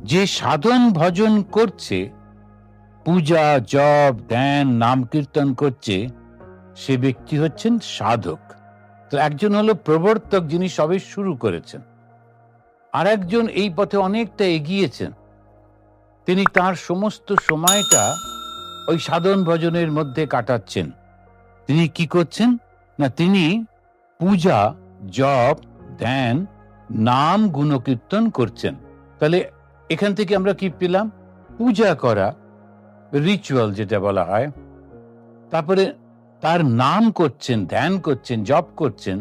যে সাধন ভজন করছে, পূজা, জপ, ধ্যান, নাম কীর্তন করছে, সে ব্যক্তি হচ্ছেন সাধক। তো একজন হলো প্রবর্তক, যিনি সবে শুরু করেছেন। আর একজন এই পথে অনেকটা এগিয়েছেন, তিনি তার সমস্ত সময়টা ওই সাধন ভজনের মধ্যে কাটাচ্ছেন। তিনি কি করছেন না, তিনি পূজা, জপ, ধ্যান, নাম, গুণকীর্তন করছেন। তাহলে এখান থেকে আমরা কি পেলাম? পূজা করা, রিচুয়াল যেটা বলা হয়, তারপরে তার নাম করছেন, ধ্যান করছেন, জপ করছেন।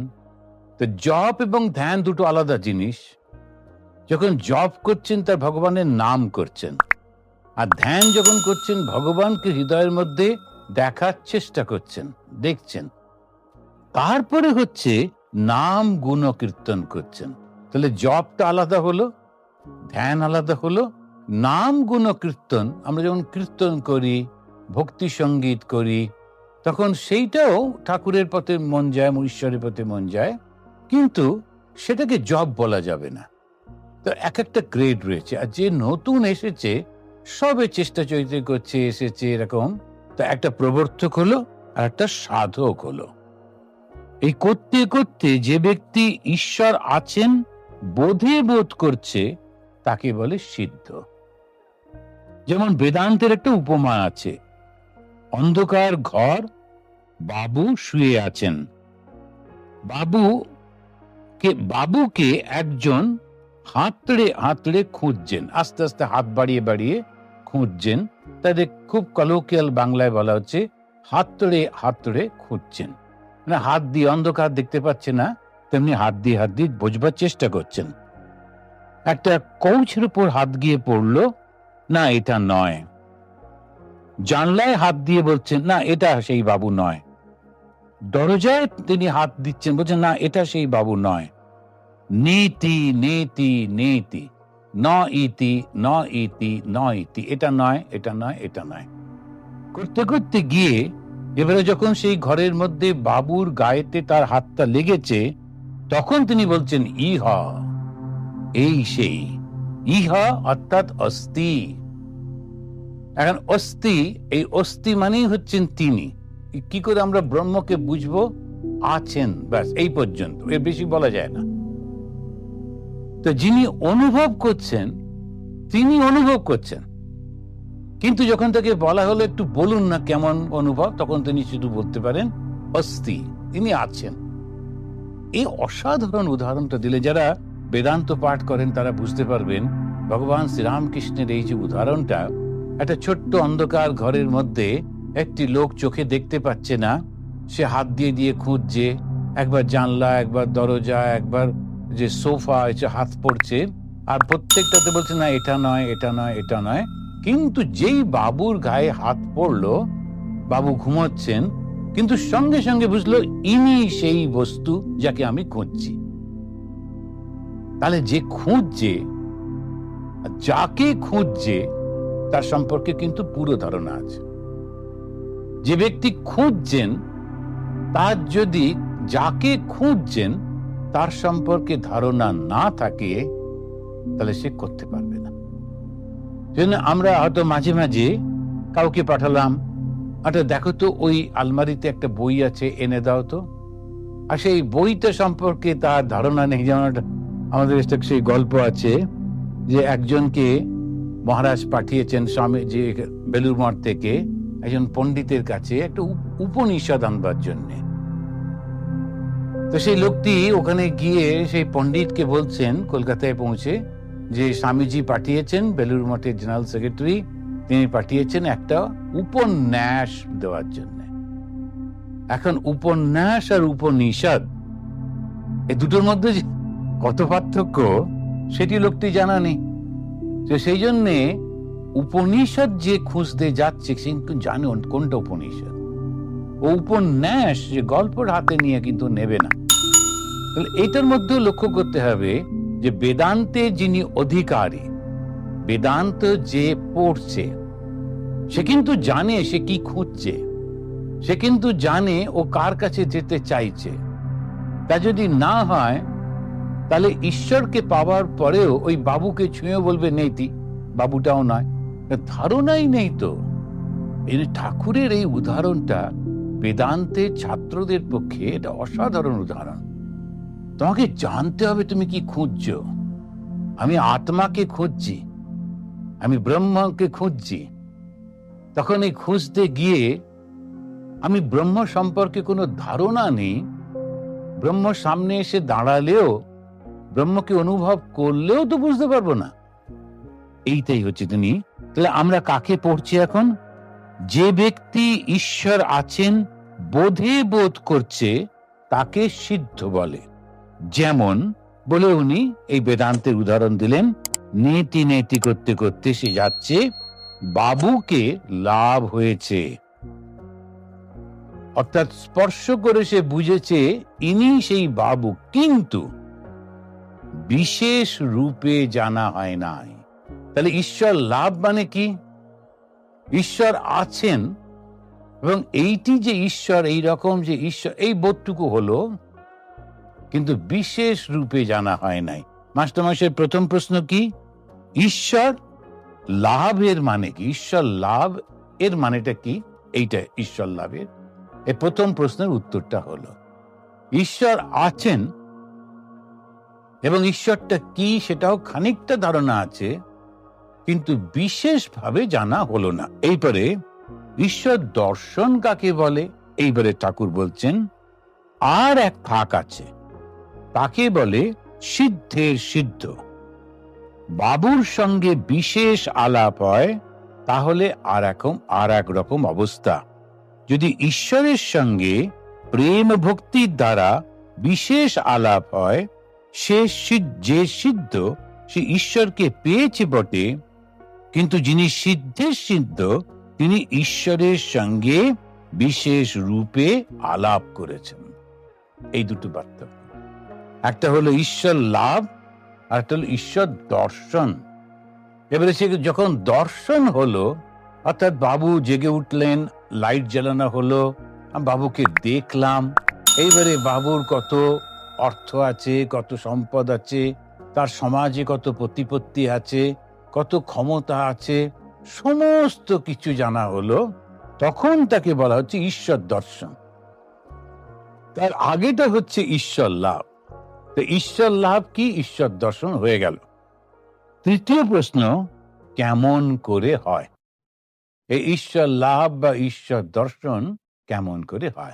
তো জপ এবং ধ্যান দুটো আলাদা জিনিস। যখন জপ করছেন তার ভগবানের নাম করছেন, আর ধ্যান যখন করছেন ভগবানকে হৃদয়ের মধ্যে দেখার চেষ্টা করছেন, দেখছেন। তারপরে হচ্ছে নাম গুণ কীর্তন করছেন। তাহলে জপটা আলাদা হলো, ধ্যান আলাদা হলো, নাম গুণ কীর্তন। আমরা যখন কীর্তন করি, ভক্তি সঙ্গীত করি, তখন সেইটাও ঠাকুরের পথে মন যায়, ঈশ্বরের পথে মন যায়, কিন্তু সেটাকে জপ বলা যাবে না। তো এক একটা গ্রেড রয়েছে। আর যে নতুন এসেছে, সবে চেষ্টা চরিত্র করছে, এসেছে এরকম, তো একটা প্রবর্তক হলো আর একটা সাধক হলো। এই করতে করতে যে ব্যক্তি ঈশ্বর আছেন বোধে বোধ করছে, তাকে বলে সিদ্ধ। যেমন বেদান্তের একটা উপমা আছে, অন্ধকার ঘর, বাবু শুয়ে আছেন। বাবুকে একজন হাতড়ে হাতড়ে খুঁজছেন, আস্তে আস্তে হাত বাড়িয়ে বাড়িয়ে খুঁজছেন। তাদের খুব কলোকিয়াল বাংলায় বলা হচ্ছে হাতড়ে হাতড়ে খুঁজছেন। মানে হাত দিয়ে, অন্ধকার দেখতে পাচ্ছে না, তেমনি হাত দিয়ে বোঝবার চেষ্টা করছেন। একটা কৌছের উপর হাত গিয়ে পড়লো, না এটা নয়। জানলায় হাত দিয়ে বলছেন, না এটা সেই বাবু নয়। দরজায় তিনি হাত দিচ্ছেন, বলছেন, না এটা সেই বাবু নয়। নেতি নেতি নেতি, ন ইতি ন ইতি ন ইতি, এটা নয়, এটা নয়, এটা নয়, করতে করতে গিয়ে এবারে যখন সেই ঘরের মধ্যে বাবুর গায়েতে তার হাতটা লেগেছে, তখন তিনি বলছেন, ইহ, এই সেই ইহ অর্থাৎ অস্থি। এখন অস্থি, এই অস্থি মানেই হচ্ছেন তিনি। কি করে আমরা ব্রহ্মকে বুঝবো? আছেন, ব্যাস এই পর্যন্ত, এর বেশি বলা যায় না। তো যিনি অনুভব করছেন, তিনি অনুভব করছেন, কিন্তু যখন তাকে বলা হলো একটু বলুন না কেমন অনুভব, তখন তিনি শুধু বলতে পারেন অস্থি, তিনি আছেন। এই অসাধারণ উদাহরণটা দিলে যারা বেদান্ত পাঠ করেন তারা বুঝতে পারবেন ভগবান শ্রীরামকৃষ্ণের এই যে উদাহরণটা। একটা ছোট্ট অন্ধকার ঘরের মধ্যে একটি লোক চোখে দেখতে পাচ্ছে না, সে হাত দিয়ে দিয়ে খুঁজছে, একবার জানলা, একবার দরজা, একবার যে সোফা, হাত পড়ছে, আর প্রত্যেকটাতে বলছে, না এটা নয়, এটা নয়, এটা নয়। কিন্তু যেই বাবুর গায়ে হাত পড়লো, বাবু ঘুমোচ্ছেন, কিন্তু সঙ্গে সঙ্গে বুঝলো ইনি সেই বস্তু যাকে আমি খুঁজছি। তাহলে যে খুঁজছে, যাকে খুঁজছে, তার সম্পর্কে কিন্তু পুরো ধারণা আছে। যে ব্যক্তি খুঁজছেন, তার যদি যাকে খুঁজছেন তার সম্পর্কে ধারণা না থাকে, তাহলে সে করতে পারবে না। সেজন্য আমরা হয়তো মাঝে মাঝে কাউকে পাঠালাম, আচ্ছা দেখো তো ওই আলমারিতে একটা বই আছে, এনে দাও তো। আর সেই বইটা সম্পর্কে তার ধারণা নেই। যেমন আমাদের সেই গল্প আছে যে একজনকে মহারাজ পাঠিয়েছেন স্বামী যে বেলুর মঠ থেকে একজন পণ্ডিতের কাছে একটা উপনিষদ আনবার জন্য। তো সেই লোকটি ওখানে গিয়ে সেই পণ্ডিতকে বলছেন, কলকাতায় পৌঁছে, যে স্বামীজি পাঠিয়েছেন, বেলুর মঠের জেনারেল সেক্রেটারি, তিনি পাঠিয়েছেন একটা উপন্যাস দেওয়ার জন্য। এখন উপন্যাস আর উপনিষদ, এই দুটোর মধ্যে কত পার্থক্য সেটি লোকটি জানা নেই। তো সেই জন্যে উপনিষদ যে খুঁজতে যাচ্ছে সে কিন্তু জানে কোনটা উপনিষদ। ও উপন্যাস যে গল্পের হাতে নিয়ে কিন্তু নেবে না। তাহলে এটার মধ্যে লক্ষ্য করতে হবে যে বেদান্তে যিনি অধিকারী, বেদান্ত যে পড়ছে, সে কিন্তু জানে সে কি খুঁজছে, সে কিন্তু জানে ও কার কাছে যেতে চাইছে। তা যদি না হয়, তাহলে ঈশ্বরকে পাওয়ার পরেও ওই বাবুকে ছুঁয়ে বলবে নেতি, বাবুটাও নয়, ধারণাই নেই তো। এই ঠাকুরের এই উদাহরণটা বেদান্তের ছাত্রদের পক্ষে এটা অসাধারণ উদাহরণ। তোমাকে জানতে হবে তুমি কি খুঁজছো। আমি আত্মাকে খুঁজছি, আমি ব্রহ্মকে খুঁজছি। তখন এই খুঁজতে গিয়ে আমি ব্রহ্ম সম্পর্কে কোনো ধারণা নেই, ব্রহ্ম সামনে এসে দাঁড়ালেও, ব্রহ্মকে অনুভব করলেও তো বুঝতে পারবো না। এইটাই হচ্ছে তিনি। তাহলে আমরা কাকে পড়ছি এখন? যে ব্যক্তি ঈশ্বর আছেন বোধে বোধ করছে তাকে সিদ্ধ বলে। যেমন বলে উনি এই বেদান্তের উদাহরণ দিলেন, নেতি নেতি করতে করতে সে যাচ্ছে, বাবুকে লাভ হয়েছে। অর্থাৎ স্পর্শ করে সে বুঝেছে ইনি সেই বাবু, কিন্তু বিশেষ রূপে জানা হয় নাই। তাহলে ঈশ্বর লাভ মানে কি? ঈশ্বর আছেন, এবং এইটি যে ঈশ্বর, এই রকম যে ঈশ্বর, এই বোধটুকু হলো, কিন্তু বিশেষ রূপে জানা হয় নাই। মাস্টারমশাইয়ের প্রথম প্রশ্ন কি? ঈশ্বর লাভের মানে কি? ঈশ্বর লাভ এর মানেটা কি? এইটা ঈশ্বর লাভের এই প্রথম প্রশ্নের উত্তরটা হলো, ঈশ্বর আছেন এবং ঈশ্বরটা কি সেটাও খানিকটা ধারণা আছে, কিন্তু বিশেষভাবে জানা হলো না। এইবারে ঈশ্বর দর্শন কাকে বলে? এইবারে ঠাকুর বলছেন আর এক ফাঁক আছে, তাকে বলে সিদ্ধের সিদ্ধ। বাবুর সঙ্গে বিশেষ আলাপ হয় তাহলে আর এক রকম অবস্থা। যদি ঈশ্বরের সঙ্গে প্রেম ভক্তির দ্বারা বিশেষ আলাপ হয়, যে সিদ্ধ সে ঈশ্বরকে পেয়েছে বটে, কিন্তু যিনি সিদ্ধের সিদ্ধ তিনি ঈশ্বরের সঙ্গে বিশেষ রূপে আলাপ করেছেন। এই দুটো পার্থক্য। একটা হলো ঈশ্বর লাভ, আর একটা হলো ঈশ্বর দর্শন। এবারে সে যখন দর্শন হলো, অর্থাৎ বাবু জেগে উঠলেন, লাইট জ্বালানো হলো, বাবুকে দেখলাম, এইবারে বাবুর কত অর্থ আছে, কত সম্পদ আছে, তার সমাজে কত প্রতিপত্তি আছে, কত ক্ষমতা আছে, সমস্ত কিছু জানা হলো, তখন তাকে বলা হচ্ছে ঈশ্বর দর্শন। তার আগেটা হচ্ছে ঈশ্বর লাভ। তো ঈশ্বর লাভ কি? ঈশ্বর দর্শন হয়ে গেল। তৃতীয় প্রশ্ন, কেমন করে হয় এই ঈশ্বর লাভ বা ঈশ্বর দর্শন? কেমন করে হয়?